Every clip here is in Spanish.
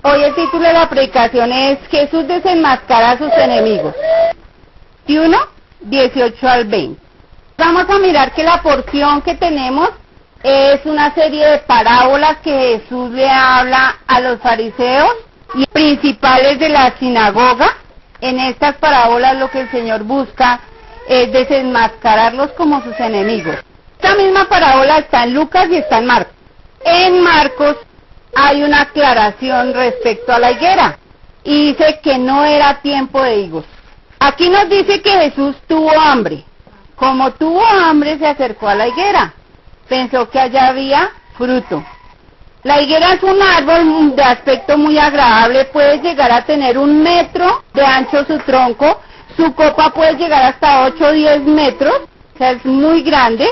Hoy el título de la predicación es Jesús desenmascara a sus enemigos. 21, 18 al 20. Vamos a mirar que la porción que tenemos es una serie de parábolas que Jesús le habla a los fariseos y principales de la sinagoga. En estas parábolas lo que el Señor busca es desenmascararlos como sus enemigos. Esta misma parábola está en Lucas y está en Marcos. En Marcos hay una aclaración respecto a la higuera y dice que no era tiempo de higos. Aquí nos dice que Jesús tuvo hambre. Como tuvo hambre se acercó a la higuera. Pensó que allá había fruto. La higuera es un árbol de aspecto muy agradable, puede llegar a tener 1 metro de ancho su tronco, su copa puede llegar hasta 8 o 10 metros, o sea, es muy grande,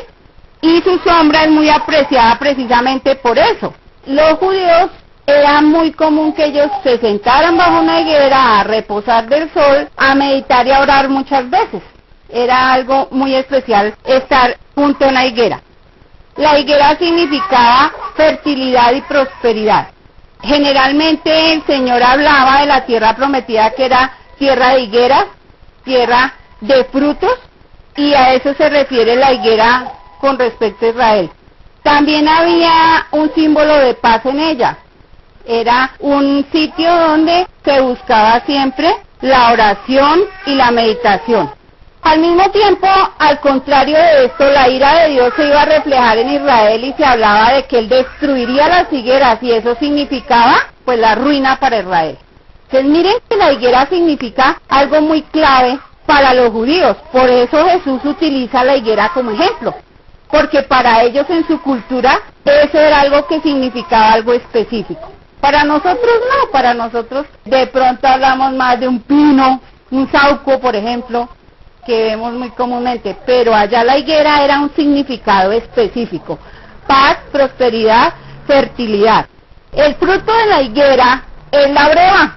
y su sombra es muy apreciada precisamente por eso. Los judíos era muy común que ellos se sentaran bajo una higuera a reposar del sol, a meditar y a orar muchas veces. Era algo muy especial estar junto a una higuera. La higuera significaba fertilidad y prosperidad. Generalmente el Señor hablaba de la tierra prometida, que era tierra de higueras, tierra de frutos, y a eso se refiere la higuera con respecto a Israel. También había un símbolo de paz en ella. Era un sitio donde se buscaba siempre la oración y la meditación. Al mismo tiempo, al contrario de esto, la ira de Dios se iba a reflejar en Israel y se hablaba de que Él destruiría las higueras, y eso significaba pues la ruina para Israel. Entonces miren que la higuera significa algo muy clave para los judíos, por eso Jesús utiliza la higuera como ejemplo, porque para ellos en su cultura eso era algo que significaba algo específico. Para nosotros no, para nosotros de pronto hablamos más de un pino, un sauco por ejemplo, que vemos muy comúnmente, pero allá la higuera era un significado específico: paz, prosperidad, fertilidad. El fruto de la higuera es la breva.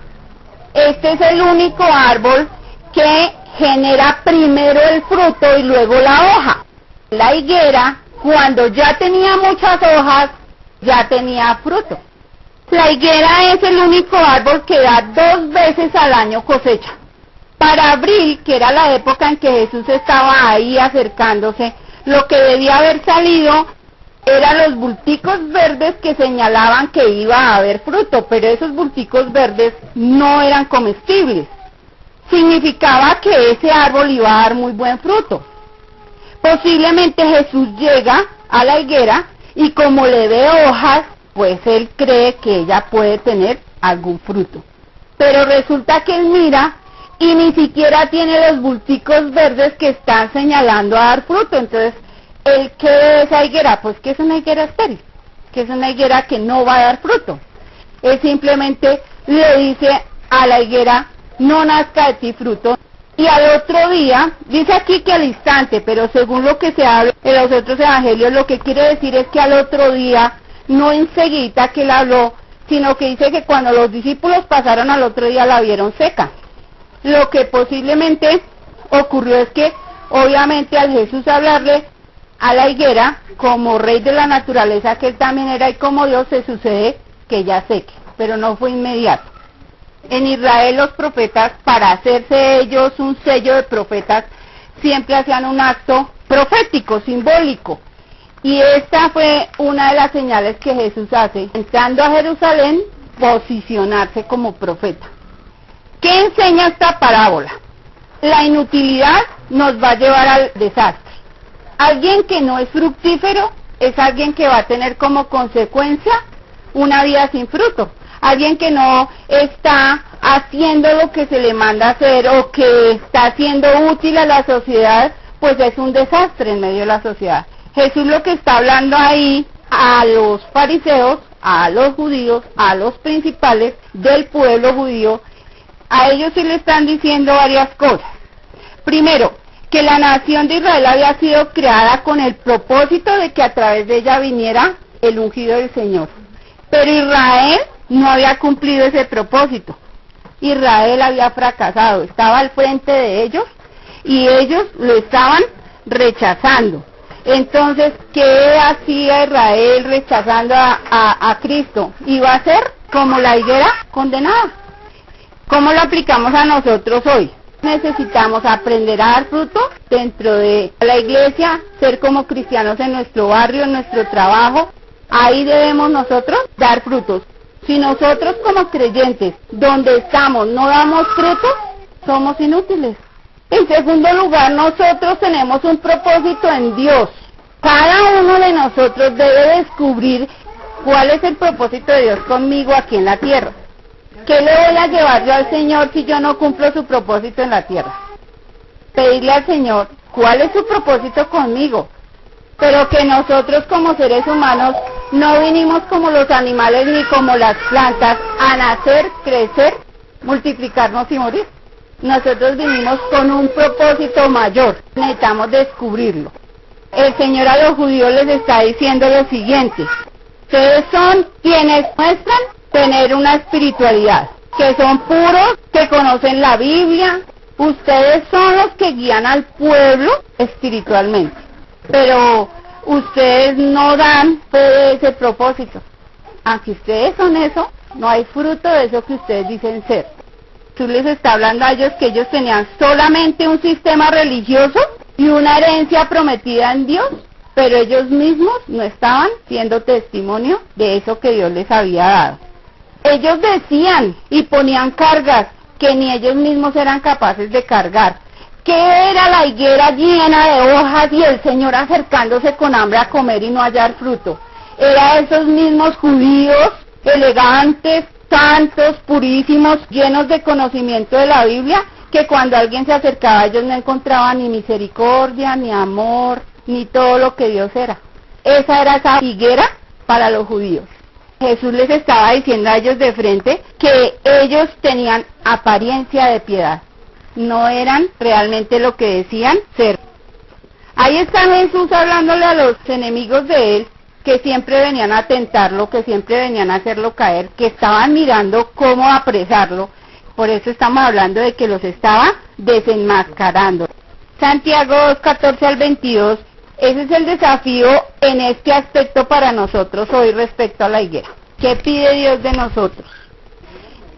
Este es el único árbol que genera primero el fruto y luego la hoja. La higuera, cuando ya tenía muchas hojas, ya tenía fruto. La higuera es el único árbol que da 2 veces al año cosecha. Para abril, que era la época en que Jesús estaba ahí acercándose, lo que debía haber salido eran los bulticos verdes que señalaban que iba a haber fruto, pero esos bulticos verdes no eran comestibles. Significaba que ese árbol iba a dar muy buen fruto. Posiblemente Jesús llega a la higuera y como le ve hojas, pues él cree que ella puede tener algún fruto. Pero resulta que él mira y ni siquiera tiene los bulticos verdes que están señalando a dar fruto. Entonces, ¿el qué es esa higuera? Pues que es una higuera estéril, que es una higuera que no va a dar fruto. Él simplemente le dice a la higuera: no nazca de ti fruto. Y al otro día, dice aquí que al instante, pero según lo que se habla en los otros evangelios, lo que quiere decir es que al otro día, no enseguida que él habló, sino que dice que cuando los discípulos pasaron al otro día la vieron seca. Lo que posiblemente ocurrió es que, obviamente, al Jesús hablarle a la higuera, como rey de la naturaleza que él también era y como Dios, se sucede que ella seque, pero no fue inmediato. En Israel los profetas, para hacerse ellos un sello de profetas, siempre hacían un acto profético, simbólico. Y esta fue una de las señales que Jesús hace, entrando a Jerusalén, posicionarse como profeta. ¿Qué enseña esta parábola? La inutilidad nos va a llevar al desastre. Alguien que no es fructífero es alguien que va a tener como consecuencia una vida sin fruto. Alguien que no está haciendo lo que se le manda hacer o que está siendo útil a la sociedad, pues es un desastre en medio de la sociedad. Jesús lo que está hablando ahí a los fariseos, a los judíos, a los principales del pueblo judío, a ellos sí le están diciendo varias cosas. Primero, que la nación de Israel había sido creada con el propósito de que a través de ella viniera el ungido del Señor. Pero Israel no había cumplido ese propósito. Israel había fracasado, estaba al frente de ellos y ellos lo estaban rechazando. Entonces, ¿qué hacía Israel rechazando a Cristo? Iba a ser como la higuera condenada. ¿Cómo lo aplicamos a nosotros hoy? Necesitamos aprender a dar fruto dentro de la iglesia, ser como cristianos en nuestro barrio, en nuestro trabajo. Ahí debemos nosotros dar frutos. Si nosotros como creyentes, donde estamos, no damos frutos, somos inútiles. En segundo lugar, nosotros tenemos un propósito en Dios. Cada uno de nosotros debe descubrir cuál es el propósito de Dios conmigo aquí en la tierra. ¿Qué le voy a llevar yo al Señor si yo no cumplo su propósito en la tierra? Pedirle al Señor cuál es su propósito conmigo. Pero que nosotros como seres humanos no vinimos como los animales ni como las plantas a nacer, crecer, multiplicarnos y morir. Nosotros vinimos con un propósito mayor. Necesitamos descubrirlo. El Señor a los judíos les está diciendo lo siguiente: ustedes son quienes muestran tener una espiritualidad, que son puros, que conocen la Biblia. Ustedes son los que guían al pueblo espiritualmente, pero ustedes no dan fe de ese propósito. Aunque ustedes son eso, no hay fruto de eso que ustedes dicen ser. Tú les está hablando a ellos que ellos tenían solamente un sistema religioso y una herencia prometida en Dios, pero ellos mismos no estaban siendo testimonio de eso que Dios les había dado. Ellos decían y ponían cargas que ni ellos mismos eran capaces de cargar. ¿Qué era la higuera llena de hojas y el Señor acercándose con hambre a comer y no hallar fruto? Era esos mismos judíos elegantes, santos, purísimos, llenos de conocimiento de la Biblia, que cuando alguien se acercaba a ellos no encontraban ni misericordia, ni amor, ni todo lo que Dios era. Esa era esa higuera para los judíos. Jesús les estaba diciendo a ellos de frente que ellos tenían apariencia de piedad, no eran realmente lo que decían ser. Ahí está Jesús hablándole a los enemigos de él, que siempre venían a tentarlo, que siempre venían a hacerlo caer, que estaban mirando cómo apresarlo. Por eso estamos hablando de que los estaba desenmascarando. Santiago 2:14 al 22, ese es el desafío en este aspecto para nosotros hoy respecto a la higuera. ¿Qué pide Dios de nosotros?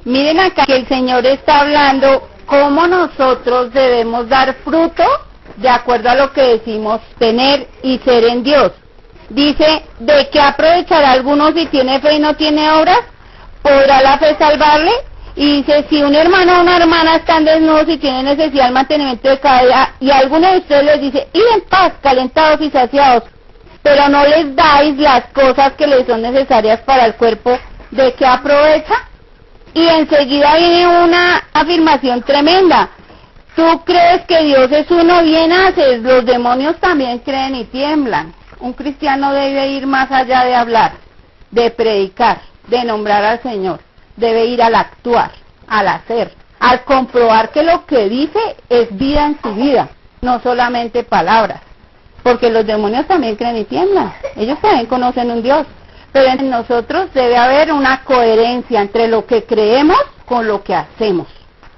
Miren acá que el Señor está hablando cómo nosotros debemos dar fruto de acuerdo a lo que decimos tener y ser en Dios. Dice, ¿de qué aprovechará alguno si tiene fe y no tiene obras? ¿Podrá la fe salvarle? Y dice, si un hermano o una hermana están desnudos y tienen necesidad del mantenimiento de cada día, y alguno de ustedes les dice, id en paz, calentados y saciados, pero no les dais las cosas que les son necesarias para el cuerpo, ¿de qué aprovecha? Y enseguida viene una afirmación tremenda. ¿Tú crees que Dios es uno? Bien haces. Los demonios también creen y tiemblan. Un cristiano debe ir más allá de hablar, de predicar, de nombrar al Señor. Debe ir al actuar, al hacer, al comprobar que lo que dice es vida en su vida, no solamente palabras. Porque los demonios también creen y tiemblan. Ellos también conocen un Dios. Pero en nosotros debe haber una coherencia entre lo que creemos con lo que hacemos.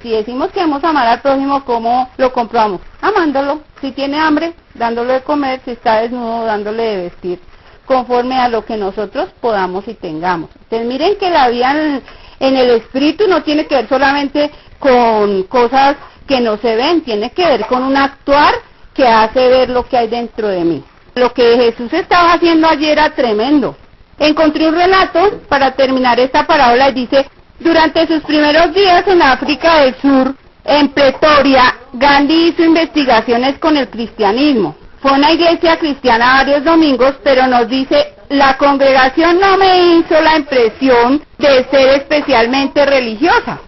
Si decimos que vamos a amar al prójimo, ¿cómo lo comprobamos? Amándolo. Si tiene hambre, dándole de comer. Si está desnudo, dándole de vestir. Conforme a lo que nosotros podamos y tengamos. Entonces miren que la vida en el espíritu no tiene que ver solamente con cosas que no se ven. Tiene que ver con un actuar que hace ver lo que hay dentro de mí. Lo que Jesús estaba haciendo ayer era tremendo. Encontré un relato para terminar esta parábola y dice, durante sus primeros días en África del Sur, en Pretoria, Gandhi hizo investigaciones con el cristianismo. Fue a una iglesia cristiana varios domingos, pero nos dice, la congregación no me hizo la impresión de ser especialmente religiosa.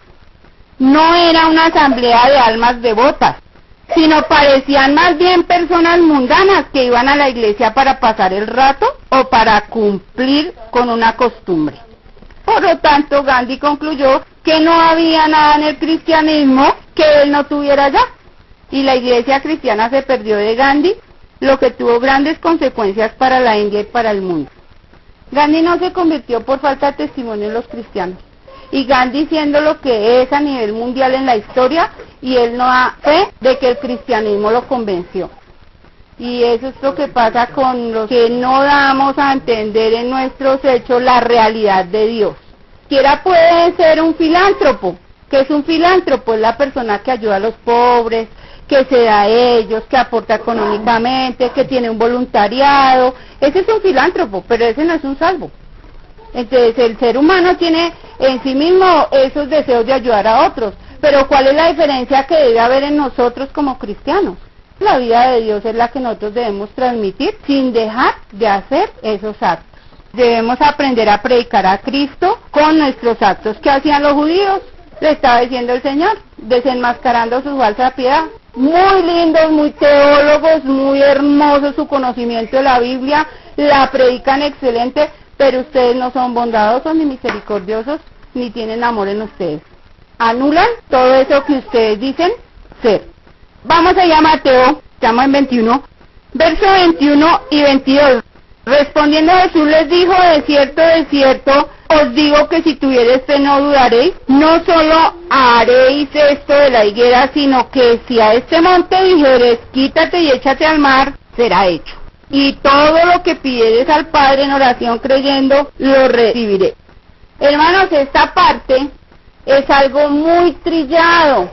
No era una asamblea de almas devotas, sino parecían más bien personas mundanas que iban a la iglesia para pasar el rato o para cumplir con una costumbre. Por lo tanto, Gandhi concluyó que no había nada en el cristianismo que él no tuviera ya. Y la iglesia cristiana se perdió de Gandhi, lo que tuvo grandes consecuencias para la India y para el mundo. Gandhi no se convirtió por falta de testimonio en los cristianos. Y Gandhi siendo lo que es a nivel mundial en la historia, y él no da fe de que el cristianismo lo convenció. Y eso es lo que pasa con los que no damos a entender en nuestros hechos la realidad de Dios. Cualquiera puede ser un filántropo. ¿Qué es un filántropo? Es la persona que ayuda a los pobres, que se da a ellos, que aporta económicamente, que tiene un voluntariado. Ese es un filántropo, pero ese no es un salvo. Entonces el ser humano tiene en sí mismo esos deseos de ayudar a otros, pero ¿cuál es la diferencia que debe haber en nosotros como cristianos? La vida de Dios es la que nosotros debemos transmitir sin dejar de hacer esos actos. Debemos aprender a predicar a Cristo con nuestros actos. ¿Qué hacían los judíos? Le estaba diciendo el Señor, desenmascarando su falsa piedad. Muy lindos, muy teólogos, muy hermosos su conocimiento de la Biblia, la predican excelente, pero ustedes no son bondadosos ni misericordiosos, ni tienen amor en ustedes. Anulan todo eso que ustedes dicen ser. Vamos allá a Mateo, estamos en 21, verso 21 y 22. Respondiendo Jesús les dijo, de cierto, os digo que si tuviereis fe no dudaréis, no solo haréis esto de la higuera, sino que si a este monte dijeres, quítate y échate al mar, será hecho. Y todo lo que pidieres al Padre en oración creyendo, lo recibiré. Hermanos, esta parte es algo muy trillado,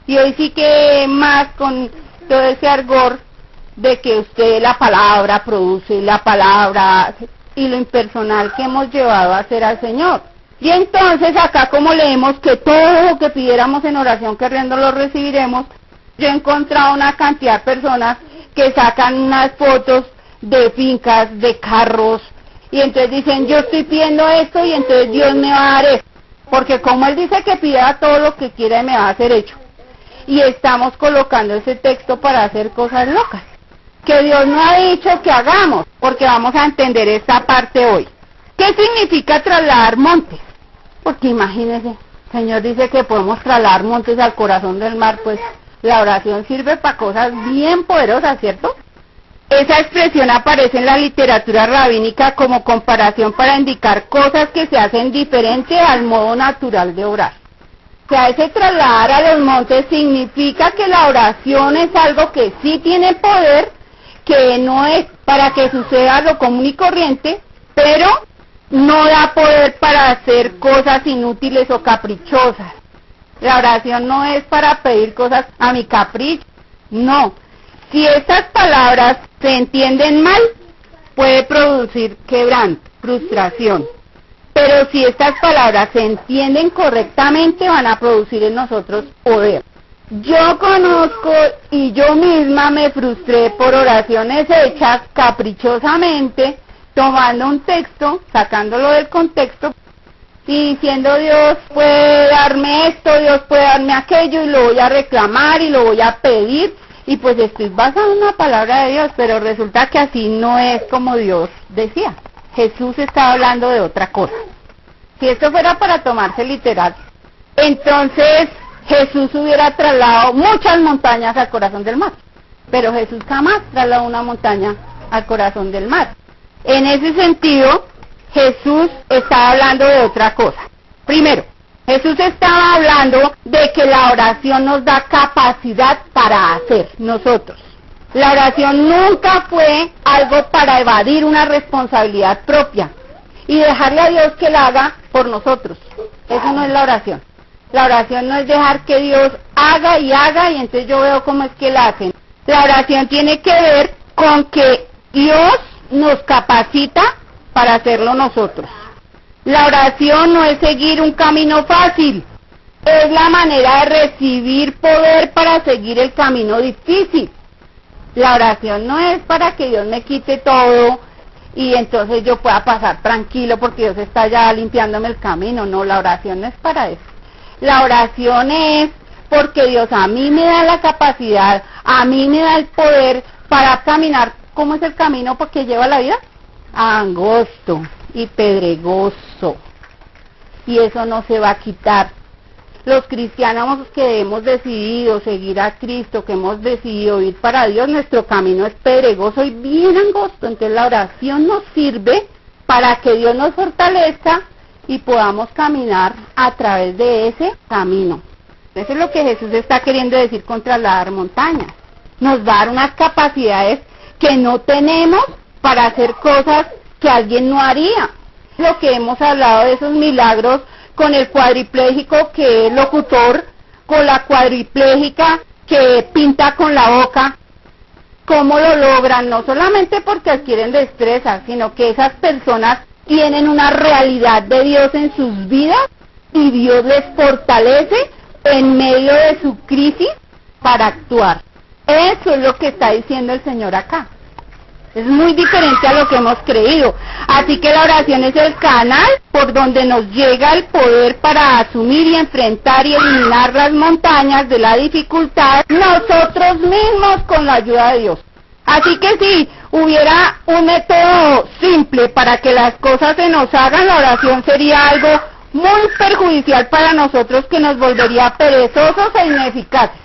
y hoy sí que más con todo ese argor de que usted la palabra produce, la palabra y lo impersonal que hemos llevado a hacer al Señor. Y entonces acá como leemos que todo lo que pidiéramos en oración queriendo lo recibiremos, yo he encontrado una cantidad de personas que sacan unas fotos de fincas, de carros, y entonces dicen, yo estoy pidiendo esto y entonces Dios me va a dar esto, porque como Él dice que pida todo lo que quiera y me va a hacer hecho. Y estamos colocando ese texto para hacer cosas locas, que Dios no ha dicho que hagamos, porque vamos a entender esta parte hoy. ¿Qué significa trasladar montes? Porque imagínense, el Señor dice que podemos trasladar montes al corazón del mar, pues la oración sirve para cosas bien poderosas, ¿cierto? Esa expresión aparece en la literatura rabínica como comparación para indicar cosas que se hacen diferente al modo natural de orar. O sea, ese trasladar a los montes significa que la oración es algo que sí tiene poder, que no es para que suceda lo común y corriente, pero no da poder para hacer cosas inútiles o caprichosas. La oración no es para pedir cosas a mi capricho, no. Si estas palabras se entienden mal, puede producir quebranto, frustración. Pero si estas palabras se entienden correctamente, van a producir en nosotros poder. Yo conozco y yo misma me frustré por oraciones hechas caprichosamente, tomando un texto, sacándolo del contexto, y diciendo Dios puede darme esto, Dios puede darme aquello, y lo voy a reclamar y lo voy a pedir, y pues estoy basado en una palabra de Dios, pero resulta que así no es como Dios decía. Jesús estaba hablando de otra cosa. Si esto fuera para tomarse literal, entonces Jesús hubiera trasladado muchas montañas al corazón del mar, pero Jesús jamás trasladó una montaña al corazón del mar. En ese sentido, Jesús estaba hablando de otra cosa. Primero, Jesús estaba hablando de que la oración nos da capacidad para hacer nosotros. La oración nunca fue algo para evadir una responsabilidad propia y dejarle a Dios que la haga por nosotros. Eso no es la oración. La oración no es dejar que Dios haga y entonces yo veo cómo es que la hacen. La oración tiene que ver con que Dios nos capacita para hacerlo nosotros. La oración no es seguir un camino fácil, es la manera de recibir poder para seguir el camino difícil. La oración no es para que Dios me quite todo y entonces yo pueda pasar tranquilo porque Dios está ya limpiándome el camino. No, la oración no es para eso. La oración es porque Dios a mí me da la capacidad, a mí me da el poder para caminar. ¿Cómo es el camino porque lleva la vida? Angosto y pedregoso, y eso no se va a quitar. Los cristianos que hemos decidido seguir a Cristo, que hemos decidido ir para Dios, nuestro camino es pedregoso y bien angosto. Entonces la oración nos sirve para que Dios nos fortalezca y podamos caminar a través de ese camino. Eso es lo que Jesús está queriendo decir con trasladar montañas. Nos va a dar unas capacidades que no tenemos para hacer cosas que alguien no haría. lo que hemos hablado de esos milagros con el cuadripléjico que es locutor, con la cuadripléjica que pinta con la boca. ¿Cómo lo logran? No solamente porque adquieren destreza, sino que esas personas tienen una realidad de Dios en sus vidas y Dios les fortalece en medio de su crisis para actuar. Eso es lo que está diciendo el Señor acá. Es muy diferente a lo que hemos creído. Así que la oración es el canal por donde nos llega el poder para asumir y enfrentar y eliminar las montañas de la dificultad nosotros mismos con la ayuda de Dios. Así que si hubiera un método simple para que las cosas se nos hagan, la oración sería algo muy perjudicial para nosotros, que nos volvería perezosos e ineficaces.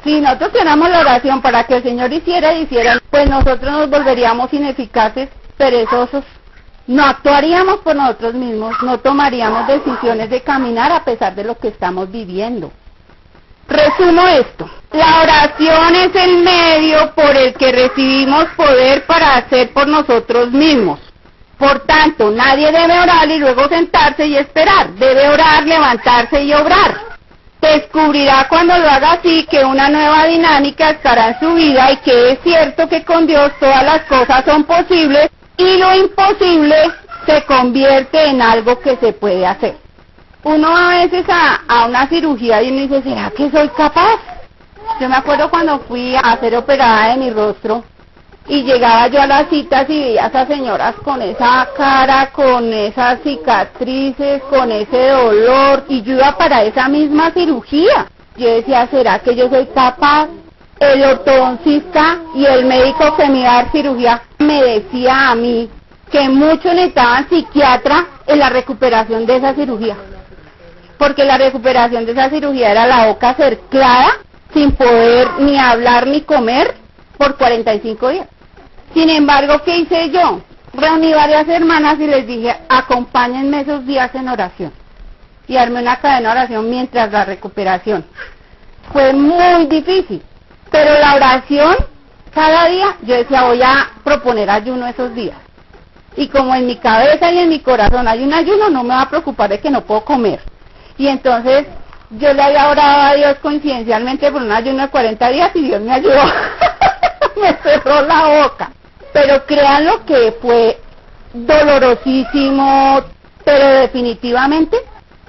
Si nosotros tenemos la oración para que el Señor hiciera, pues nosotros nos volveríamos ineficaces, perezosos. No actuaríamos por nosotros mismos, no tomaríamos decisiones de caminar a pesar de lo que estamos viviendo. Resumo esto. La oración es el medio por el que recibimos poder para hacer por nosotros mismos. Por tanto, nadie debe orar y luego sentarse y esperar. Debe orar, levantarse y obrar. Descubrirá cuando lo haga así que una nueva dinámica estará en su vida y que es cierto que con Dios todas las cosas son posibles y lo imposible se convierte en algo que se puede hacer. Uno a veces a una cirugía y uno dice, ¿será que soy capaz? Yo me acuerdo cuando fui a ser operada de mi rostro y llegaba yo a las citas y veía a esas señoras con esa cara, con esas cicatrices, con ese dolor, y yo iba para esa misma cirugía. Yo decía, ¿será que yo soy capaz? El ortodoncista y el médico que me iba a dar cirugía me decía a mí que mucho necesitaban psiquiatra en la recuperación de esa cirugía. Porque la recuperación de esa cirugía era la boca cerclada, sin poder ni hablar ni comer, por 45 días. Sin embargo, ¿qué hice yo? Reuní varias hermanas y les dije, acompáñenme esos días en oración. Y armé una cadena de oración mientras la recuperación. Fue muy difícil, pero la oración, cada día, yo decía, voy a proponer ayuno esos días. Y como en mi cabeza y en mi corazón hay un ayuno, no me va a preocupar de que no puedo comer. Y entonces, yo le había orado a Dios coincidencialmente por un ayuno de 40 días y Dios me ayudó. Me cerró la boca. Pero créanlo que fue dolorosísimo, pero definitivamente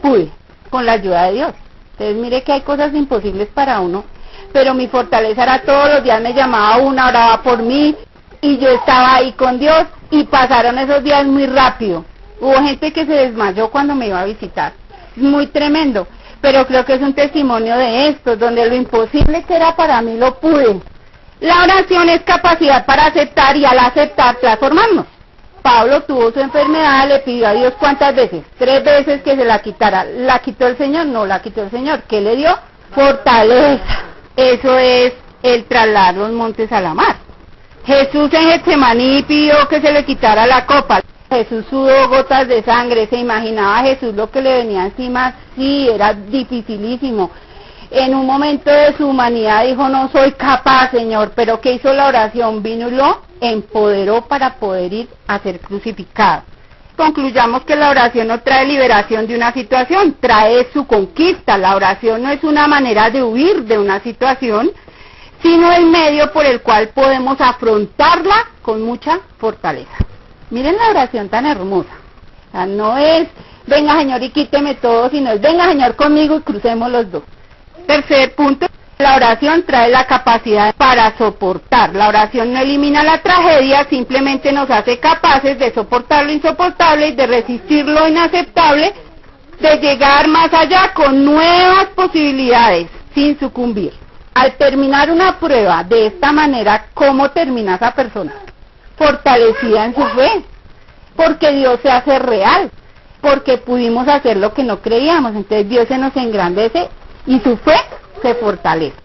pude, con la ayuda de Dios. Entonces mire que hay cosas imposibles para uno, pero mi fortaleza era todos los días me llamaba una, oraba por mí, y yo estaba ahí con Dios, y pasaron esos días muy rápido. Hubo gente que se desmayó cuando me iba a visitar. Es muy tremendo, pero creo que es un testimonio de esto, donde lo imposible que era para mí lo pude. La oración es capacidad para aceptar y al aceptar transformarnos. Pablo tuvo su enfermedad, le pidió a Dios ¿cuántas veces? 3 veces que se la quitara. ¿La quitó el Señor? No, la quitó el Señor. ¿Qué le dio? Fortaleza. Eso es el trasladar los montes a la mar. Jesús en Getsemaní pidió que se le quitara la copa. Jesús sudó gotas de sangre. ¿Se imaginaba a Jesús lo que le venía encima? Sí, era dificilísimo. En un momento de su humanidad dijo, no soy capaz, Señor, pero ¿qué hizo la oración? Vino y lo empoderó para poder ir a ser crucificado. Concluyamos que la oración no trae liberación de una situación, trae su conquista. La oración no es una manera de huir de una situación, sino el medio por el cual podemos afrontarla con mucha fortaleza. Miren la oración tan hermosa. O sea, no es, venga Señor y quíteme todo, sino es, venga Señor conmigo y crucemos los dos. Tercer punto, la oración trae la capacidad para soportar. La oración no elimina la tragedia, simplemente nos hace capaces de soportar lo insoportable y de resistir lo inaceptable, de llegar más allá con nuevas posibilidades, sin sucumbir. Al terminar una prueba de esta manera, ¿cómo termina esa persona? Fortalecida en su fe, porque Dios se hace real, porque pudimos hacer lo que no creíamos, entonces Dios se nos engrandece y su fe se fortalece.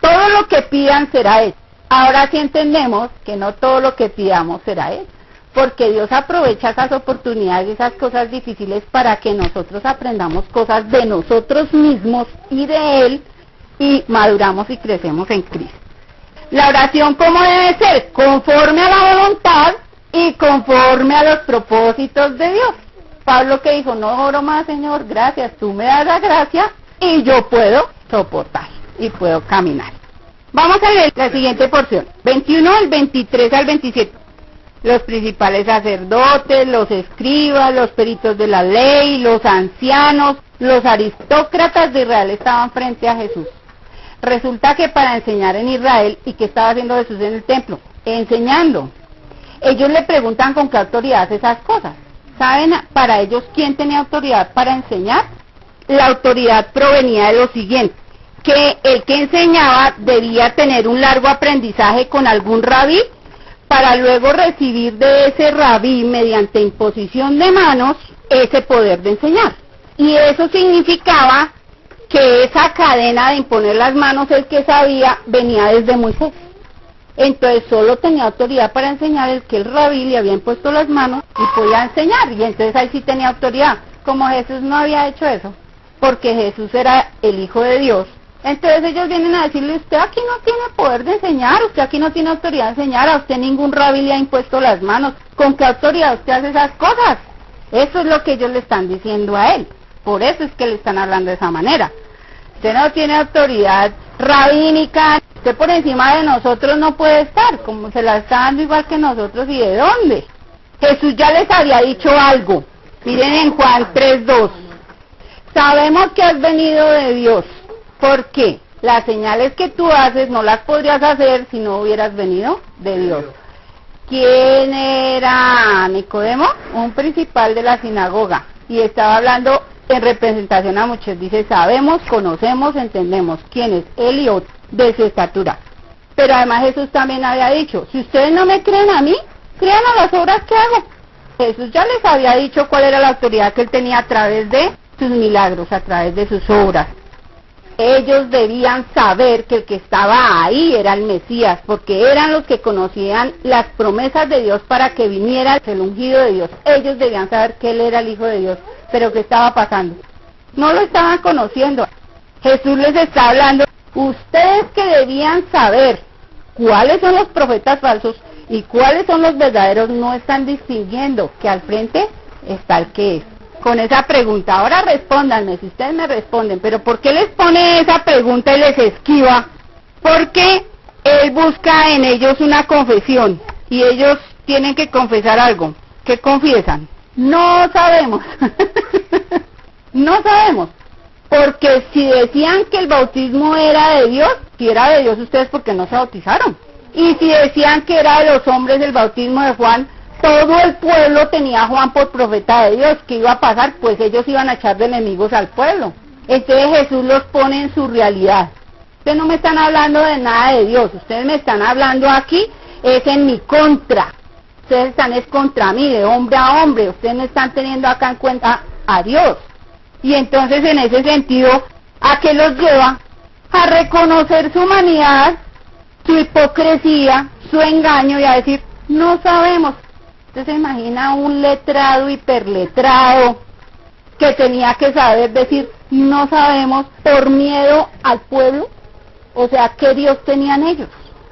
Todo lo que pidan será hecho. Ahora sí entendemos que no todo lo que pidamos será hecho, porque Dios aprovecha esas oportunidades, esas cosas difíciles para que nosotros aprendamos cosas de nosotros mismos y de Él, y maduramos y crecemos en Cristo. La oración, ¿cómo debe ser? Conforme a la voluntad y conforme a los propósitos de Dios. Pablo que dijo, no oro más, Señor, gracias, tú me das la gracia y yo puedo soportar y puedo caminar. Vamos a leer la siguiente porción, 21 al 23 al 27. Los principales sacerdotes, los escribas, los peritos de la ley, los ancianos, los aristócratas de Israel estaban frente a Jesús. Resulta que para enseñar en Israel, ¿y qué estaba haciendo Jesús en el templo? Enseñando. Ellos le preguntan con qué autoridad hace esas cosas. ¿Saben para ellos quién tenía autoridad para enseñar? La autoridad provenía de lo siguiente, que el que enseñaba debía tener un largo aprendizaje con algún rabí, para luego recibir de ese rabí, mediante imposición de manos, ese poder de enseñar. Y eso significaba que esa cadena de imponer las manos, el que sabía, venía desde Moisés. Entonces solo tenía autoridad para enseñar el que el rabí le había impuesto las manos y podía enseñar, y entonces ahí sí tenía autoridad. Como Jesús no había hecho eso, porque Jesús era el Hijo de Dios, entonces ellos vienen a decirle, usted aquí no tiene poder de enseñar, usted aquí no tiene autoridad de enseñar, a usted ningún rabí le ha impuesto las manos, ¿con qué autoridad usted hace esas cosas? Eso es lo que ellos le están diciendo a él, por eso es que le están hablando de esa manera. Usted no tiene autoridad rabínica, usted por encima de nosotros no puede estar, como se la está dando igual que nosotros, ¿y de dónde? Jesús ya les había dicho algo, miren en Juan 3:2, sabemos que has venido de Dios. ¿Por qué? Las señales que tú haces no las podrías hacer si no hubieras venido de Dios. ¿Quién era Nicodemo? Un principal de la sinagoga. Y estaba hablando en representación a muchos. Dice, sabemos, conocemos, entendemos quién es él y otro de su estatura. Pero además Jesús también había dicho, si ustedes no me creen a mí, crean a las obras que hago. Jesús ya les había dicho cuál era la autoridad que él tenía a través de sus milagros, a través de sus obras. Ellos debían saber que el que estaba ahí era el Mesías, porque eran los que conocían las promesas de Dios para que viniera el ungido de Dios. Ellos debían saber que él era el Hijo de Dios, pero ¿qué estaba pasando? No lo estaban conociendo. Jesús les está hablando, ustedes que debían saber cuáles son los profetas falsos y cuáles son los verdaderos, no están distinguiendo que al frente está el que es. Con esa pregunta, ahora respóndanme, si ustedes me responden, pero ¿por qué les pone esa pregunta y les esquiva? Porque él busca en ellos una confesión, y ellos tienen que confesar algo. ¿Qué confiesan? No sabemos, no sabemos, porque si decían que el bautismo era de Dios, si era de Dios ustedes, ¿por qué no se bautizaron? Y si decían que era de los hombres el bautismo de Juan, todo el pueblo tenía a Juan por profeta de Dios. ¿Qué iba a pasar? Pues ellos iban a echar de enemigos al pueblo. Entonces Jesús los pone en su realidad. Ustedes no me están hablando de nada de Dios, ustedes me están hablando aquí, es en mi contra. Ustedes están es contra mí, de hombre a hombre, ustedes no están teniendo acá en cuenta a Dios. Y entonces en ese sentido, ¿a qué los lleva? A reconocer su humanidad, su hipocresía, su engaño y a decir, no sabemos. ¿Usted se imagina un letrado, hiperletrado, que tenía que saber decir, no sabemos, por miedo al pueblo? O sea, ¿qué Dios tenían ellos?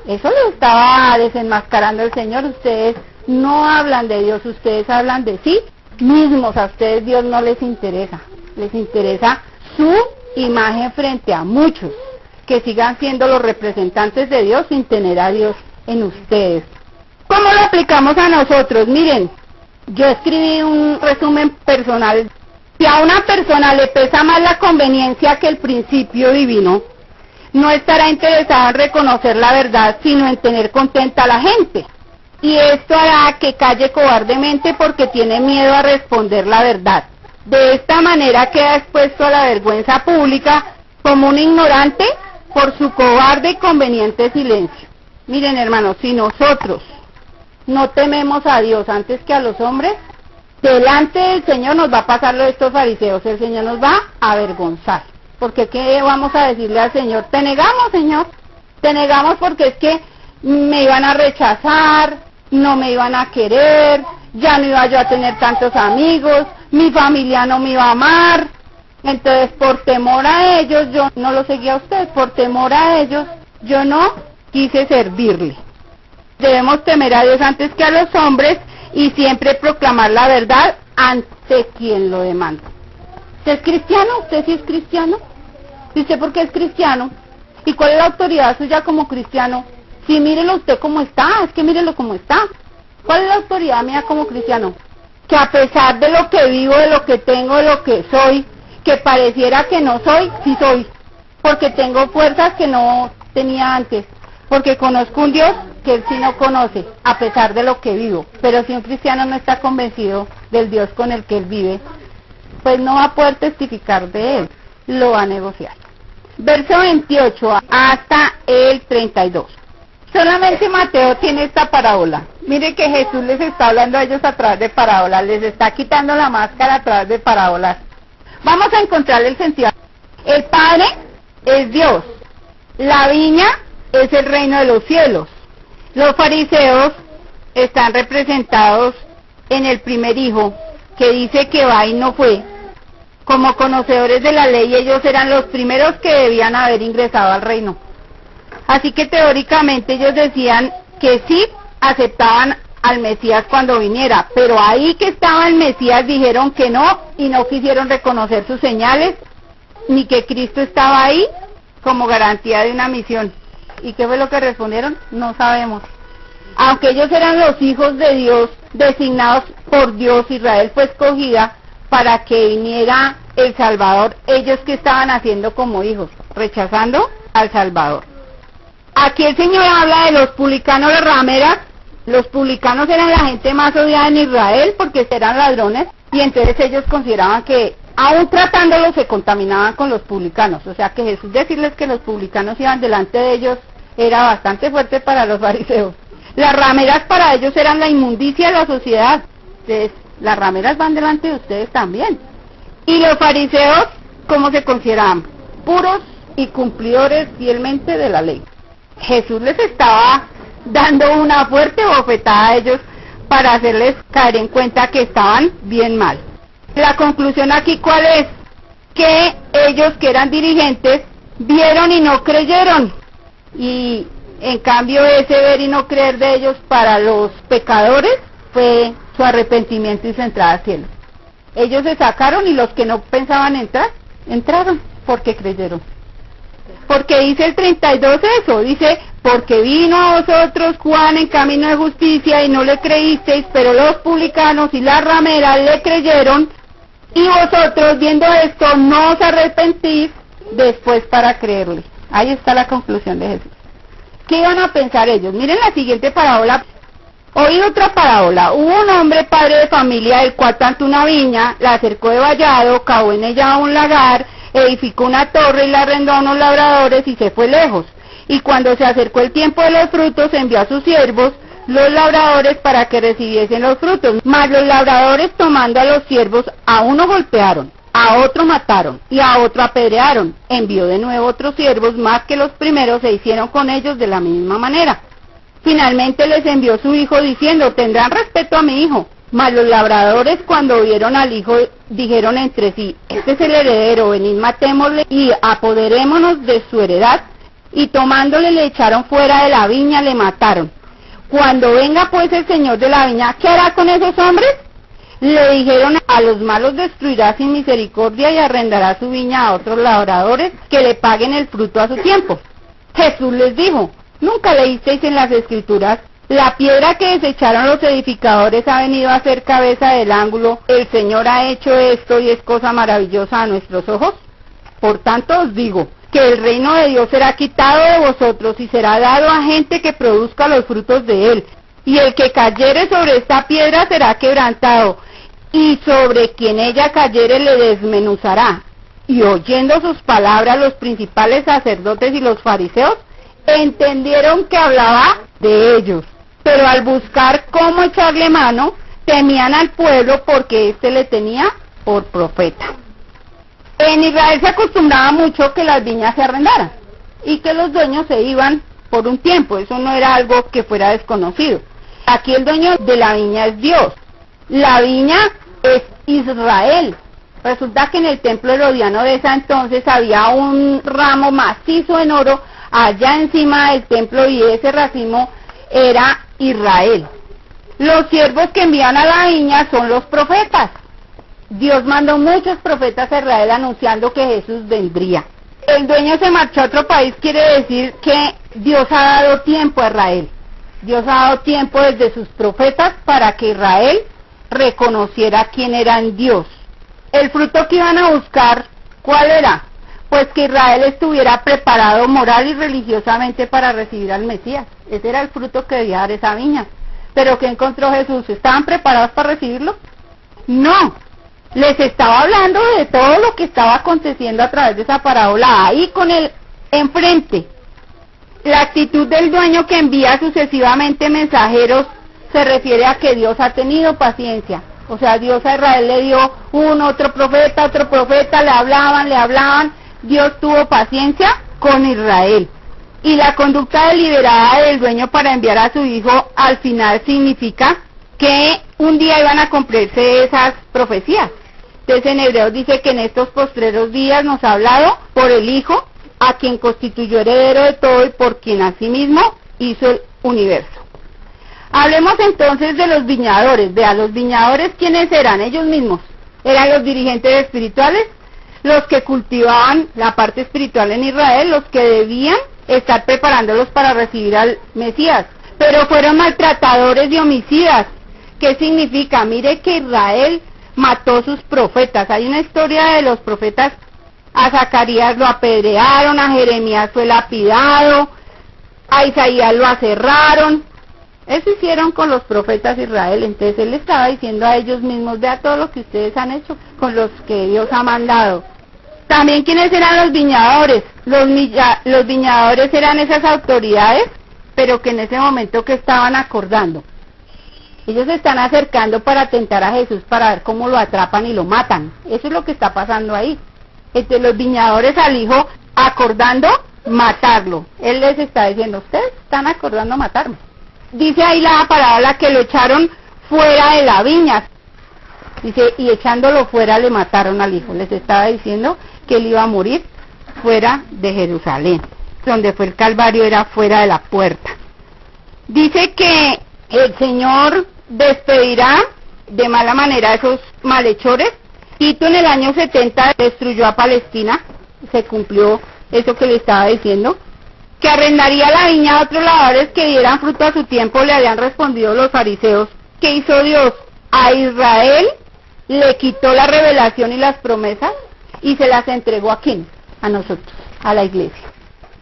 Eso lo estaba desenmascarando el Señor. Ustedes no hablan de Dios, ustedes hablan de sí mismos. A ustedes Dios no les interesa. Les interesa su imagen frente a muchos, que sigan siendo los representantes de Dios sin tener a Dios en ustedes. ¿Cómo lo aplicamos a nosotros? Miren, yo escribí un resumen personal. Si a una persona le pesa más la conveniencia que el principio divino, no estará interesado en reconocer la verdad, sino en tener contenta a la gente. Y esto hará que calle cobardemente porque tiene miedo a responder la verdad. De esta manera queda expuesto a la vergüenza pública como un ignorante por su cobarde y conveniente silencio. Miren, hermanos, si nosotros no tememos a Dios antes que a los hombres, delante del Señor nos va a pasar lo de estos fariseos. El Señor nos va a avergonzar. Porque ¿qué vamos a decirle al Señor? Te negamos, Señor. Te negamos porque es que me iban a rechazar, no me iban a querer, ya no iba yo a tener tantos amigos, mi familia no me iba a amar. Entonces, por temor a ellos, yo no lo seguía a usted. Por temor a ellos, yo no quise servirle. Debemos temer a Dios antes que a los hombres y siempre proclamar la verdad ante de quien lo demanda. ¿Usted es cristiano? ¿Usted sí es cristiano? ¿Y usted por qué es cristiano? ¿Y cuál es la autoridad suya como cristiano? Sí, mírelo usted cómo está, es que mírelo cómo está. ¿Cuál es la autoridad mía como cristiano? Que a pesar de lo que vivo, de lo que tengo, de lo que soy, que pareciera que no soy, sí soy. Porque tengo fuerzas que no tenía antes. Porque conozco un Dios que él sí no conoce, a pesar de lo que vivo. Pero si un cristiano no está convencido del Dios con el que él vive, pues no va a poder testificar de él, lo va a negociar. Verso 28 hasta el 32. Solamente Mateo tiene esta parábola. Mire que Jesús les está hablando a ellos a través de parábolas, les está quitando la máscara a través de parábolas. Vamos a encontrar el sentido. El Padre es Dios, la viña es el reino de los cielos. Los fariseos están representados en el primer hijo, que dice que va y no fue. Como conocedores de la ley, ellos eran los primeros que debían haber ingresado al reino. Así que teóricamente ellos decían que sí aceptaban al Mesías cuando viniera, pero ahí que estaba el Mesías dijeron que no y no quisieron reconocer sus señales, ni que Cristo estaba ahí como garantía de una misión. ¿Y qué fue lo que respondieron? No sabemos. Aunque ellos eran los hijos de Dios, designados por Dios, Israel fue escogida para que viniera el Salvador, ellos que estaban haciendo como hijos, rechazando al Salvador. Aquí el Señor habla de los publicanos, las rameras. Los publicanos eran la gente más odiada en Israel porque eran ladrones, y entonces ellos consideraban que aún tratándolos se contaminaban con los publicanos. O sea que Jesús decirles que los publicanos iban delante de ellos era bastante fuerte para los fariseos. Las rameras para ellos eran la inmundicia de la sociedad. Entonces, las rameras van delante de ustedes también. Y los fariseos, ¿cómo se consideraban? Puros y cumplidores fielmente de la ley. Jesús les estaba dando una fuerte bofetada a ellos para hacerles caer en cuenta que estaban bien mal. La conclusión aquí, ¿cuál es? Que ellos que eran dirigentes vieron y no creyeron, y en cambio ese ver y no creer de ellos para los pecadores fue su arrepentimiento y su entrada al cielo. Ellos se sacaron y los que no pensaban entrar, entraron porque creyeron. Porque dice el 32 eso, dice, porque vino a vosotros Juan en camino de justicia y no le creísteis, pero los publicanos y las rameras le creyeron, y vosotros viendo esto no os arrepentís después para creerle. Ahí está la conclusión de Jesús. ¿Qué iban a pensar ellos? Miren la siguiente parábola. Oí otra parábola. Hubo un hombre padre de familia, el cual plantó una viña, la cercó de vallado, cavó en ella un lagar, edificó una torre y la arrendó a unos labradores y se fue lejos. Y cuando se acercó el tiempo de los frutos, envió a sus siervos, los labradores, para que recibiesen los frutos. Mas los labradores, tomando a los siervos, a uno golpearon, a otro mataron y a otro apedrearon. Envió de nuevo otros siervos, más que los primeros, se hicieron con ellos de la misma manera. Finalmente les envió su hijo diciendo, tendrán respeto a mi hijo. Mas los labradores, cuando vieron al hijo, dijeron entre sí, este es el heredero, venid matémosle y apoderémonos de su heredad. Y tomándole le echaron fuera de la viña, le mataron. Cuando venga pues el señor de la viña, ¿qué hará con esos hombres? Le dijeron, a los malos destruirá sin misericordia y arrendará su viña a otros labradores que le paguen el fruto a su tiempo. Jesús les dijo, ¿nunca leísteis en las Escrituras? La piedra que desecharon los edificadores ha venido a ser cabeza del ángulo. El Señor ha hecho esto y es cosa maravillosa a nuestros ojos. Por tanto os digo, que el reino de Dios será quitado de vosotros y será dado a gente que produzca los frutos de él. Y el que cayere sobre esta piedra será quebrantado, y sobre quien ella cayere le desmenuzará. Y oyendo sus palabras, los principales sacerdotes y los fariseos entendieron que hablaba de ellos. Pero al buscar cómo echarle mano, temían al pueblo porque éste le tenía por profeta. En Israel se acostumbraba mucho que las viñas se arrendaran y que los dueños se iban por un tiempo. Eso no era algo que fuera desconocido. Aquí el dueño de la viña es Dios. La viña es Israel. Resulta que en el templo herodiano de ese entonces había un ramo macizo en oro allá encima del templo, y ese racimo era Israel. Los siervos que envían a la viña son los profetas. Dios mandó muchos profetas a Israel anunciando que Jesús vendría. El dueño se marchó a otro país, quiere decir que Dios ha dado tiempo a Israel. Dios ha dado tiempo desde sus profetas para que Israel reconociera quién era en Dios. El fruto que iban a buscar, ¿cuál era? Pues que Israel estuviera preparado moral y religiosamente para recibir al Mesías. Ese era el fruto que debía dar esa viña. ¿Pero qué encontró Jesús? ¿Estaban preparados para recibirlo? No. Les estaba hablando de todo lo que estaba aconteciendo a través de esa parábola, ahí con él enfrente. La actitud del dueño que envía sucesivamente mensajeros se refiere a que Dios ha tenido paciencia. O sea, Dios a Israel le dio otro profeta, le hablaban. Dios tuvo paciencia con Israel. Y la conducta deliberada del dueño para enviar a su hijo al final significa que un día iban a cumplirse esas profecías. Entonces en Hebreos dice que en estos postreros días nos ha hablado por el Hijo, a quien constituyó heredero de todo y por quien asimismo hizo el universo. Hablemos entonces de los viñadores. Vean, los viñadores, ¿quiénes eran? Ellos mismos. Eran los dirigentes espirituales, los que cultivaban la parte espiritual en Israel, los que debían estar preparándolos para recibir al Mesías. Pero fueron maltratadores y homicidas. ¿Qué significa? Mire que Israel mató sus profetas. Hay una historia de los profetas. A Zacarías lo apedrearon, a Jeremías fue lapidado, a Isaías lo aserraron. Eso hicieron con los profetas de Israel. Entonces él estaba diciendo a ellos mismos: vea todo lo que ustedes han hecho con los que Dios ha mandado. También, ¿quiénes eran los viñadores? Los viñadores eran esas autoridades, pero que en ese momento que estaban acordando. Ellos se están acercando para tentar a Jesús, para ver cómo lo atrapan y lo matan. Eso es lo que está pasando ahí. Entre los viñadores al hijo acordando matarlo. Él les está diciendo: ustedes están acordando matarme. Dice ahí la parábola que lo echaron fuera de la viña. Dice, y echándolo fuera le mataron al hijo. Les estaba diciendo que él iba a morir fuera de Jerusalén. Donde fue el Calvario era fuera de la puerta. Dice que el Señor despedirá de mala manera a esos malhechores. Tito en el año 70 destruyó a Palestina. Se cumplió eso que le estaba diciendo. Que arrendaría la viña a otros labradores que dieran fruto a su tiempo, le habían respondido los fariseos. ¿Qué hizo Dios? A Israel le quitó la revelación y las promesas y se las entregó ¿a quién? A nosotros, a la iglesia.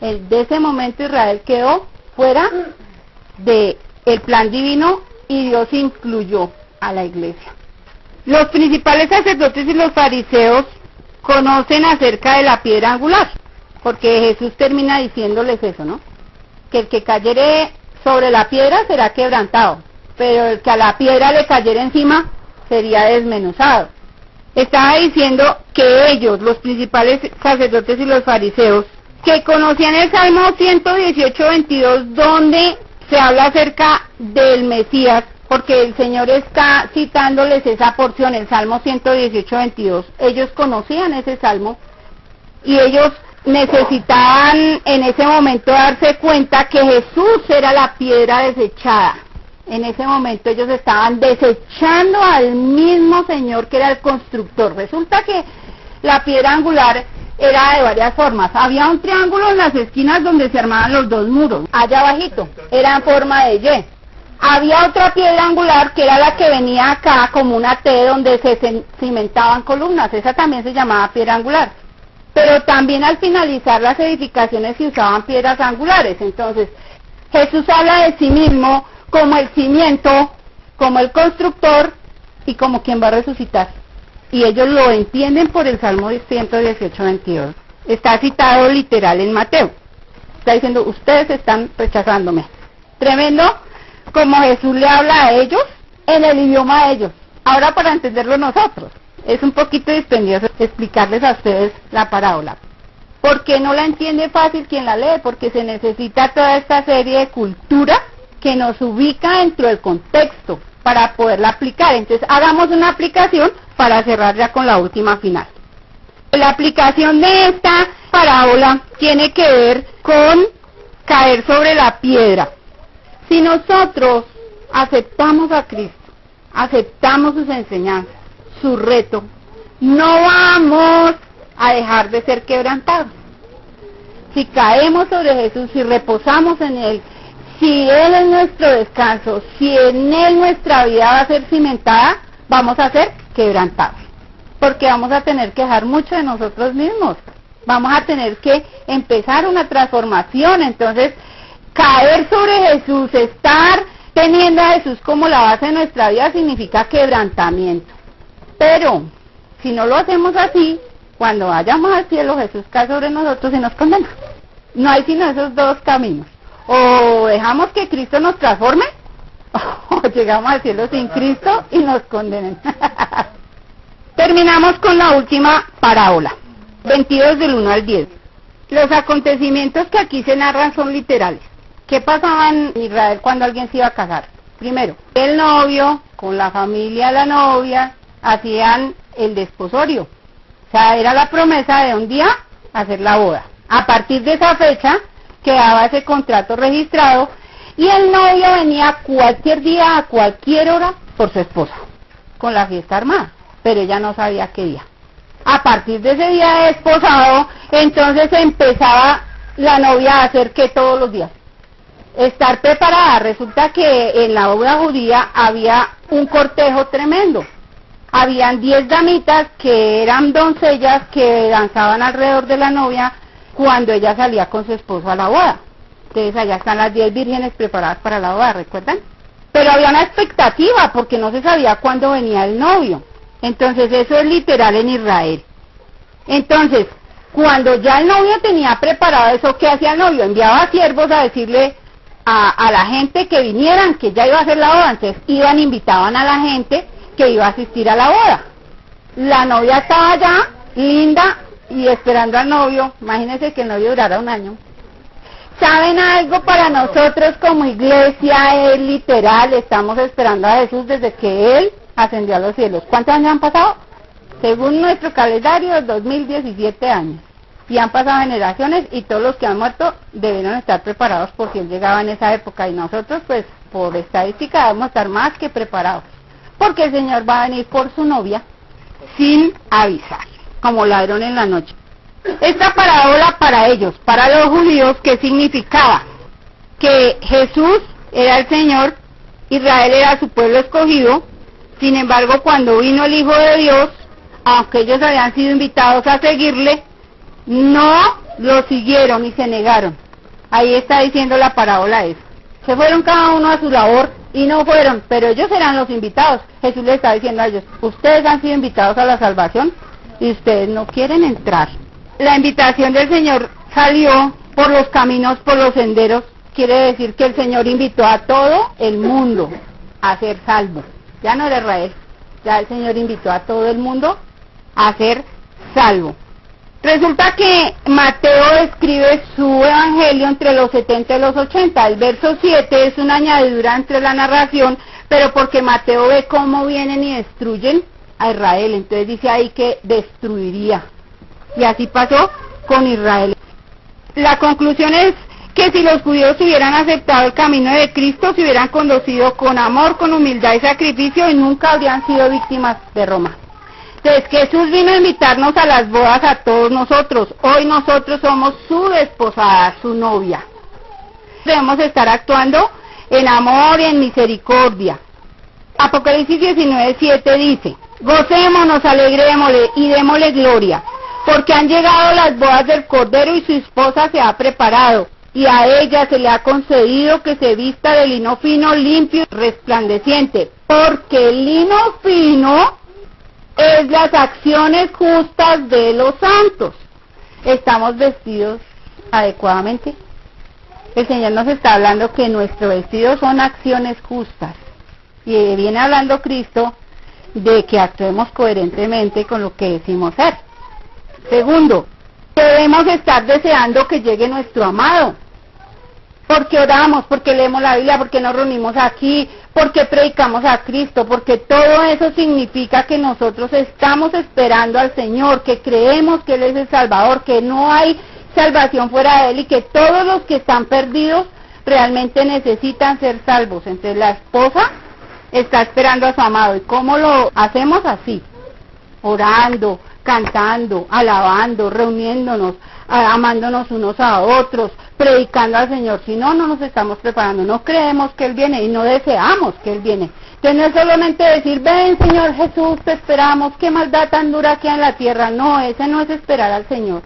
De ese momento Israel quedó fuera del plan divino y Dios incluyó a la iglesia. Los principales sacerdotes y los fariseos conocen acerca de la piedra angular, porque Jesús termina diciéndoles eso, ¿no? Que el que cayere sobre la piedra será quebrantado, pero el que a la piedra le cayera encima sería desmenuzado. Estaba diciendo que ellos, los principales sacerdotes y los fariseos, que conocían el Salmo 118:22, donde se habla acerca del Mesías, porque el Señor está citándoles esa porción, el Salmo 118:22. Ellos conocían ese Salmo y ellos necesitaban en ese momento darse cuenta que Jesús era la piedra desechada. En ese momento ellos estaban desechando al mismo Señor que era el constructor. Resulta que la piedra angular era de varias formas. Había un triángulo en las esquinas donde se armaban los dos muros. Allá abajito era en forma de Y. Había otra piedra angular que era la que venía acá como una T, donde se cimentaban columnas. Esa también se llamaba piedra angular. Pero también al finalizar las edificaciones se usaban piedras angulares. Entonces Jesús habla de sí mismo como el cimiento, como el constructor y como quien va a resucitar. Y ellos lo entienden por el Salmo 118:22. Está citado literal en Mateo. Está diciendo: ustedes están rechazándome. Tremendo como Jesús le habla a ellos en el idioma de ellos. Ahora, para entenderlo nosotros, es un poquito dispendioso explicarles a ustedes la parábola. ¿Por qué no la entiende fácil quien la lee? Porque se necesita toda esta serie de cultura que nos ubica dentro del contexto para poderla aplicar. Entonces hagamos una aplicación para cerrar ya con la última final. La aplicación de esta parábola tiene que ver con caer sobre la piedra. Si nosotros aceptamos a Cristo, aceptamos sus enseñanzas, su reto, no vamos a dejar de ser quebrantados. Si caemos sobre Jesús, si reposamos en Él, si Él es nuestro descanso, si en Él nuestra vida va a ser cimentada, vamos a ser quebrantados. Porque vamos a tener que dejar mucho de nosotros mismos. Vamos a tener que empezar una transformación. Entonces, caer sobre Jesús, estar teniendo a Jesús como la base de nuestra vida, significa quebrantamiento. Pero, si no lo hacemos así, cuando vayamos al cielo, Jesús cae sobre nosotros y nos condena. No hay sino esos dos caminos. O dejamos que Cristo nos transforme, o llegamos al cielo sin Cristo y nos condenen. Terminamos con la última parábola, 22 del 1 al 10. Los acontecimientos que aquí se narran son literales. ¿Qué pasaba en Israel cuando alguien se iba a casar? Primero, el novio con la familia de la novia hacían el desposorio. O sea, era la promesa de un día hacer la boda. A partir de esa fecha quedaba ese contrato registrado y el novio venía cualquier día, a cualquier hora, por su esposa, con la fiesta armada, pero ella no sabía qué día. A partir de ese día de desposado, entonces empezaba la novia a hacer que todos los días. Estar preparada. Resulta que en la boda judía había un cortejo tremendo. Habían 10 damitas que eran doncellas que danzaban alrededor de la novia cuando ella salía con su esposo a la boda. Entonces allá están las 10 vírgenes preparadas para la boda, ¿recuerdan? Pero había una expectativa porque no se sabía cuándo venía el novio. Entonces eso es literal en Israel. Entonces, cuando ya el novio tenía preparado eso, ¿qué hacía el novio? Enviaba siervos a decirle a la gente que vinieran, que ya iba a hacer la boda. Entonces iban, invitaban a la gente que iba a asistir a la boda. La novia estaba allá, linda, y esperando al novio. Imagínense que el novio durara un año. ¿Saben algo? Para nosotros como iglesia es literal, estamos esperando a Jesús desde que Él ascendió a los cielos. ¿Cuántos años han pasado? Según nuestro calendario, 2017 años. Y han pasado generaciones y todos los que han muerto debieron estar preparados por si Él llegaba en esa época. Y nosotros, pues, por estadística, debemos estar más que preparados. Porque el Señor va a venir por su novia sin avisar, como ladrón en la noche. Esta parábola para ellos, para los judíos, ¿qué significaba? Que Jesús era el Señor, Israel era su pueblo escogido. Sin embargo, cuando vino el Hijo de Dios, aunque ellos habían sido invitados a seguirle, no lo siguieron y se negaron. Ahí está diciendo la parábola esa. Se fueron cada uno a su labor y no fueron, pero ellos eran los invitados. Jesús les está diciendo a ellos, ustedes han sido invitados a la salvación y ustedes no quieren entrar. La invitación del Señor salió por los caminos, por los senderos. Quiere decir que el Señor invitó a todo el mundo a ser salvo. Ya no era Israel, ya el Señor invitó a todo el mundo a ser salvo. Resulta que Mateo escribe su evangelio entre los 70 y los 80. El verso 7 es una añadidura entre la narración, pero porque Mateo ve cómo vienen y destruyen a Israel. Entonces dice ahí que destruiría. Y así pasó con Israel. La conclusión es que si los judíos hubieran aceptado el camino de Cristo, se hubieran conducido con amor, con humildad y sacrificio y nunca habrían sido víctimas de Roma. Entonces Jesús vino a invitarnos a las bodas a todos nosotros. Hoy nosotros somos su desposada, su novia. Debemos estar actuando en amor y en misericordia. Apocalipsis 19:7 dice, gocémonos, alegrémosle y démosle gloria, porque han llegado las bodas del Cordero y su esposa se ha preparado, y a ella se le ha concedido que se vista de lino fino, limpio y resplandeciente, porque el lino fino es las acciones justas de los santos. ¿Estamos vestidos adecuadamente? El Señor nos está hablando que nuestro vestido son acciones justas, y viene hablando Cristo de que actuemos coherentemente con lo que decimos ser. Segundo, debemos estar deseando que llegue nuestro amado. Porque oramos, porque leemos la Biblia, porque nos reunimos aquí, porque predicamos a Cristo, porque todo eso significa que nosotros estamos esperando al Señor, que creemos que Él es el Salvador, que no hay salvación fuera de Él y que todos los que están perdidos realmente necesitan ser salvos. Entonces la esposa está esperando a su amado. ¿Y cómo lo hacemos? Así, orando, cantando, alabando, reuniéndonos, amándonos unos a otros, predicando al Señor. Si no, no nos estamos preparando, no creemos que Él viene y no deseamos que Él viene. Entonces no es solamente decir, ven Señor Jesús, te esperamos, qué maldad tan dura que hay en la tierra. No, ese no es esperar al Señor.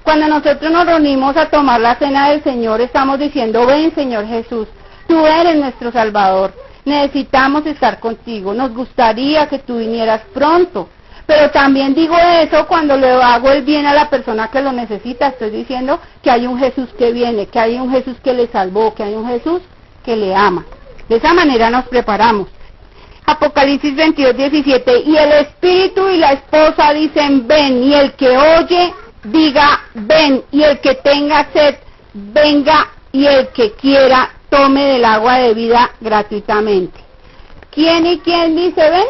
Cuando nosotros nos reunimos a tomar la cena del Señor, estamos diciendo, ven Señor Jesús, tú eres nuestro Salvador, necesitamos estar contigo, nos gustaría que tú vinieras pronto. Pero también digo eso cuando le hago el bien a la persona que lo necesita, estoy diciendo que hay un Jesús que viene, que hay un Jesús que le salvó, que hay un Jesús que le ama. De esa manera nos preparamos. Apocalipsis 22:17, y el espíritu y la esposa dicen ven, y el que oye diga ven, y el que tenga sed venga, y el que quiera tome del agua de vida gratuitamente. ¿Quién y quién dice ven?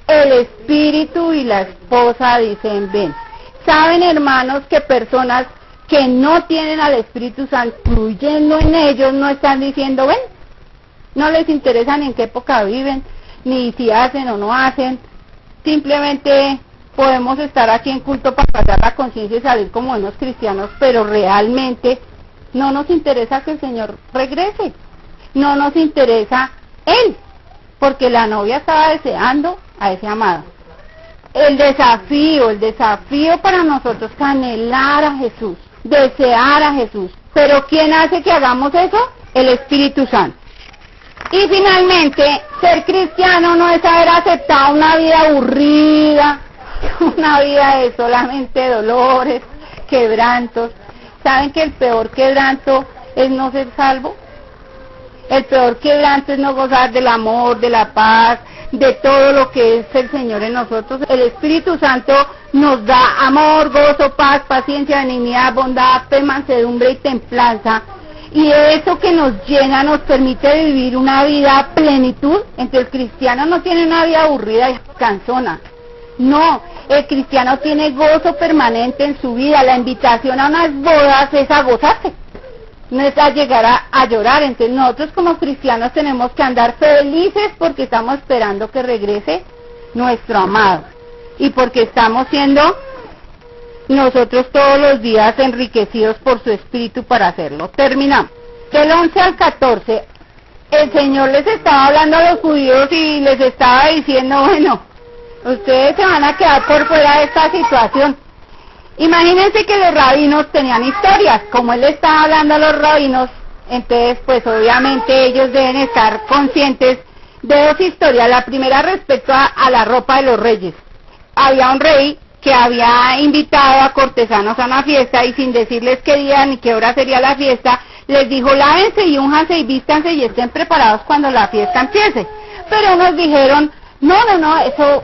El espíritu y la esposa dicen ven. ¿Saben, hermanos, que personas que no tienen al Espíritu Santo fluyendo en ellos no están diciendo ven? No les interesa ni en qué época viven, ni si hacen o no hacen. Simplemente podemos estar aquí en culto para pasar la conciencia y salir como buenos cristianos, pero realmente no nos interesa que el Señor regrese. No nos interesa Él, porque la novia estaba deseando a ese amado. El desafío para nosotros es anhelar a Jesús, desear a Jesús. Pero ¿quién hace que hagamos eso? El Espíritu Santo. Y finalmente, ser cristiano no es haber aceptado una vida aburrida, una vida de solamente dolores, quebrantos. ¿Saben que el peor quebranto es no ser salvo? El peor quebranto es no gozar del amor, de la paz, de todo lo que es el Señor en nosotros. El Espíritu Santo nos da amor, gozo, paz, paciencia, benignidad, bondad, fe, mansedumbre y templanza. Y eso que nos llena nos permite vivir una vida a plenitud. Entonces el cristiano no tiene una vida aburrida y cansona. No, el cristiano tiene gozo permanente en su vida. La invitación a unas bodas es a gozarse, no es a llegar a llorar. Entonces nosotros como cristianos tenemos que andar felices porque estamos esperando que regrese nuestro amado y porque estamos siendo nosotros todos los días enriquecidos por su espíritu para hacerlo. Terminamos. Del 11 al 14, el Señor les estaba hablando a los judíos y les estaba diciendo, bueno, ustedes se van a quedar por fuera de esta situación. Imagínense que los rabinos tenían historias, como él estaba hablando a los rabinos, entonces pues obviamente ellos deben estar conscientes de dos historias. La primera respecto a la ropa de los reyes. Había un rey que había invitado a cortesanos a una fiesta y sin decirles qué día ni qué hora sería la fiesta, les dijo lávense y únjanse y vístanse y estén preparados cuando la fiesta empiece. Pero unos dijeron, no, eso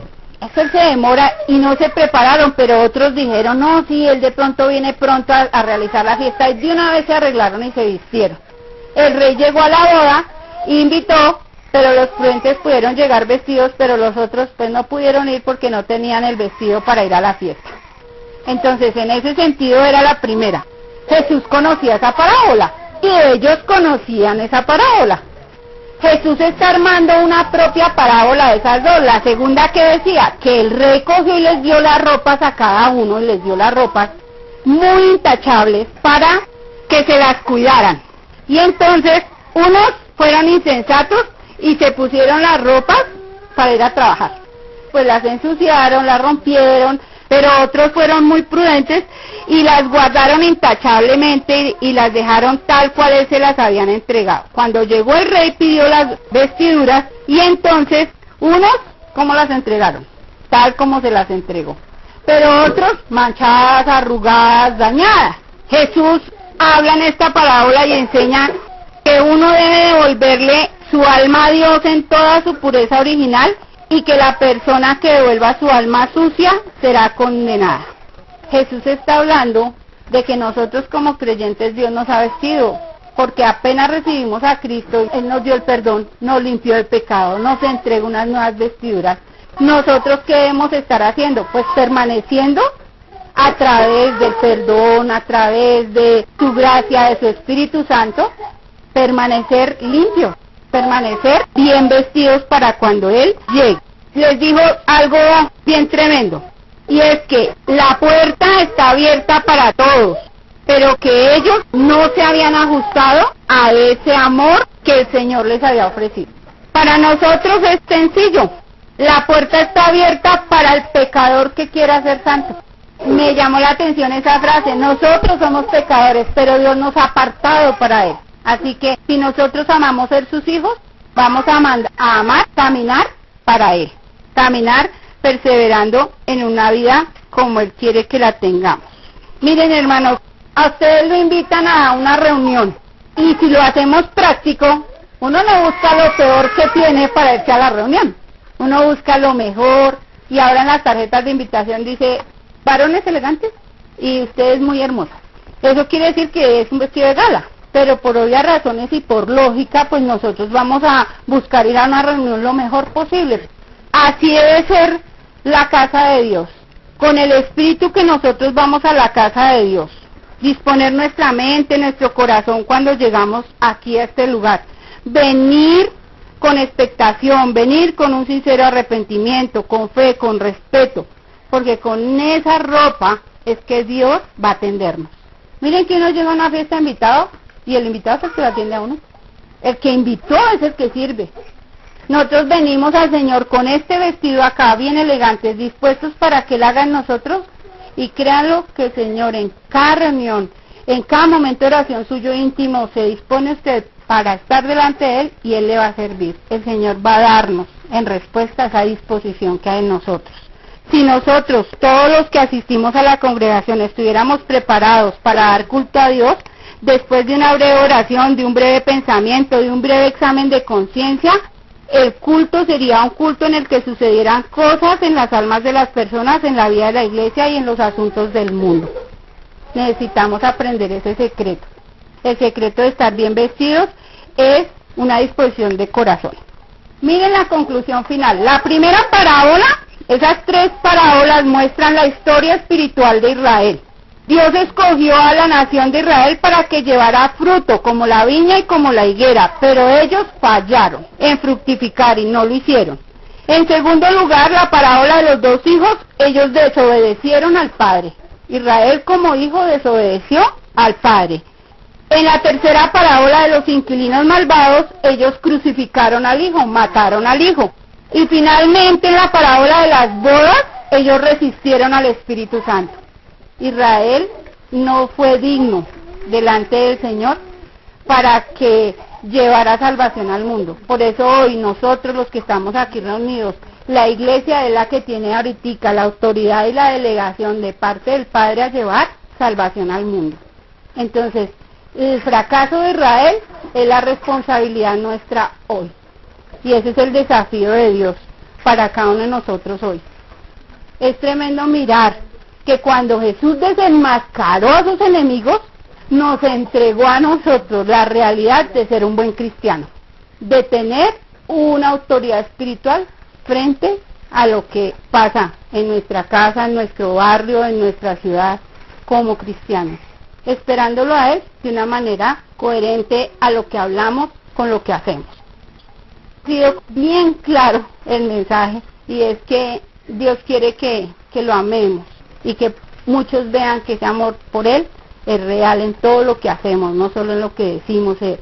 se demora, y no se prepararon. Pero otros dijeron, no, sí, él de pronto viene pronto a realizar la fiesta, y de una vez se arreglaron y se vistieron. El rey llegó a la boda, invitó, pero los prudentes pudieron llegar vestidos, pero los otros pues no pudieron ir porque no tenían el vestido para ir a la fiesta. Entonces en ese sentido era la primera. Jesús conocía esa parábola y ellos conocían esa parábola. Jesús está armando una propia parábola de esas dos. La segunda que decía que el rey cogió y les dio las ropas a cada uno, y les dio las ropas muy intachables para que se las cuidaran. Y entonces unos fueron insensatos y se pusieron las ropas para ir a trabajar. Pues las ensuciaron, las rompieron, pero otros fueron muy prudentes y las guardaron intachablemente y las dejaron tal cual él se las habían entregado. Cuando llegó el rey pidió las vestiduras y entonces unos, ¿cómo las entregaron? Tal como se las entregó. Pero otros manchadas, arrugadas, dañadas. Jesús habla en esta parábola y enseña que uno debe devolverle su alma a Dios en toda su pureza original y que la persona que devuelva su alma sucia será condenada. Jesús está hablando de que nosotros como creyentes Dios nos ha vestido, porque apenas recibimos a Cristo, Él nos dio el perdón, nos limpió el pecado, nos entregó unas nuevas vestiduras. ¿Nosotros qué debemos estar haciendo? Pues permaneciendo a través del perdón, a través de su gracia, de su Espíritu Santo, permanecer limpios, permanecer bien vestidos para cuando Él llegue. Les dijo algo bien tremendo. y es que la puerta está abierta para todos, pero que ellos no se habían ajustado a ese amor que el Señor les había ofrecido. Para nosotros es sencillo, la puerta está abierta para el pecador que quiera ser santo. Me llamó la atención esa frase, nosotros somos pecadores, pero Dios nos ha apartado para Él. Así que si nosotros amamos ser sus hijos, vamos a amar, caminar para Él, caminar perseverando en una vida como Él quiere que la tengamos. Miren, hermanos, a ustedes lo invitan a una reunión, y si lo hacemos práctico, uno no busca lo peor que tiene para irse a la reunión, uno busca lo mejor, y ahora en las tarjetas de invitación dice, varones elegantes y ustedes muy hermosas. Eso quiere decir que es un vestido de gala, pero por obvias razones y por lógica, pues nosotros vamos a buscar ir a una reunión lo mejor posible. Así debe ser la casa de Dios, con el espíritu que nosotros vamos a la casa de Dios, disponer nuestra mente, nuestro corazón cuando llegamos aquí a este lugar, venir con expectación, venir con un sincero arrepentimiento, con fe, con respeto, porque con esa ropa es que Dios va a atendernos. Miren que uno llega a una fiesta invitado y el invitado es el que lo atiende a uno. El que invitó es el que sirve. Nosotros venimos al Señor con este vestido acá, bien elegantes, dispuestos para que Él haga en nosotros, y créanlo que el Señor en cada reunión, en cada momento de oración suyo íntimo, se dispone usted para estar delante de Él y Él le va a servir. El Señor va a darnos en respuesta a esa disposición que hay en nosotros. Si nosotros, todos los que asistimos a la congregación, estuviéramos preparados para dar culto a Dios, después de una breve oración, de un breve pensamiento, de un breve examen de conciencia, el culto sería un culto en el que sucedieran cosas en las almas de las personas, en la vida de la iglesia y en los asuntos del mundo. Necesitamos aprender ese secreto. El secreto de estar bien vestidos es una disposición de corazón. Miren la conclusión final. La primera parábola, esas tres parábolas muestran la historia espiritual de Israel. Dios escogió a la nación de Israel para que llevara fruto, como la viña y como la higuera, pero ellos fallaron en fructificar y no lo hicieron. En segundo lugar, la parábola de los dos hijos, ellos desobedecieron al padre. Israel como hijo desobedeció al padre. En la tercera parábola de los inquilinos malvados, ellos crucificaron al hijo, mataron al hijo. Y finalmente en la parábola de las bodas, ellos resistieron al Espíritu Santo. Israel no fue digno delante del Señor para que llevara salvación al mundo. Por eso hoy nosotros los que estamos aquí reunidos, la iglesia es la que tiene ahorita la autoridad y la delegación de parte del Padre a llevar salvación al mundo. Entonces, el fracaso de Israel es la responsabilidad nuestra hoy. Y ese es el desafío de Dios para cada uno de nosotros hoy. Es tremendo mirar que cuando Jesús desenmascaró a sus enemigos, nos entregó a nosotros la realidad de ser un buen cristiano, de tener una autoridad espiritual frente a lo que pasa en nuestra casa, en nuestro barrio, en nuestra ciudad, como cristianos, esperándolo a Él de una manera coherente a lo que hablamos con lo que hacemos. Ha sido bien claro el mensaje, y es que Dios quiere que lo amemos y que muchos vean que ese amor por Él es real en todo lo que hacemos, no solo en lo que decimos ser.